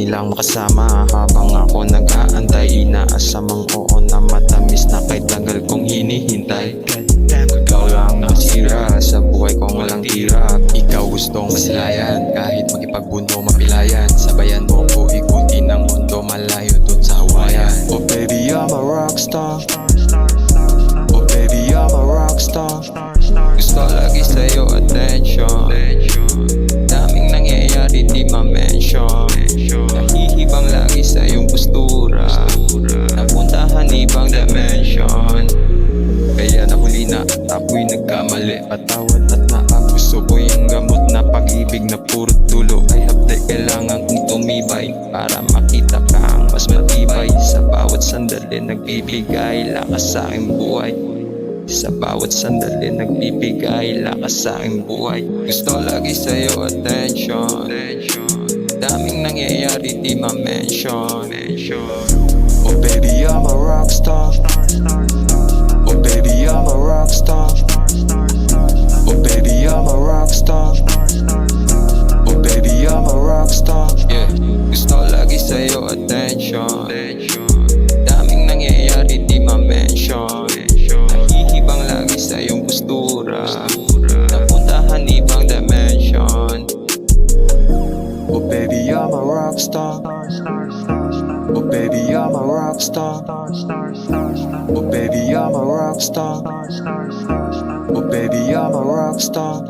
nilang makasama habang ako nag-aantay. Inaasam ang oo na matamis na kahit tagal kong hinihintay. Ikaw lang nakasira sa buhay kong walang tira. Ikaw gustong masilayan kahit makipagbundo mapilayan. Sabayan mo ko ikutin ang mundo malayo dun sa Hawaiian. Oh baby I'm a rockstar. Oh baby I'm a rockstar. Gusto lagi sa'yo attention. Daming nangyayari di ma-mention. Nahihibang lagi sa iyong postura. Napuntahan ibang dimension. Kaya nahuli na ako'y nagkamali. Patawad at naabuso ko yung gamot na pag-ibig na puro tulo. Ay hapde kailangan kong tumibay para makita kang mas matibay. Sa bawat sandali nagbibigay lakas sa aking buhay. Sa bawat sandali nagbibigay lakas sa aking buhay. Gusto lagi sa'yo attention. Daming nangyayari di ma-mention. Oh baby I'm a rockstar. Oh baby I'm a rockstar. Oh baby I'm a rockstar. Oh baby I'm a rockstar. Yeah, gusto lagi sa'yo attention. Daming nangyayari di ma-mention. Nahihibang lagi sa iyong postura. Napuntahan ibang dimension. Oh baby I'm a rockstar. Oh baby I'm a rockstar. Oh baby I'm a rockstar. Oh baby I'm a rockstar.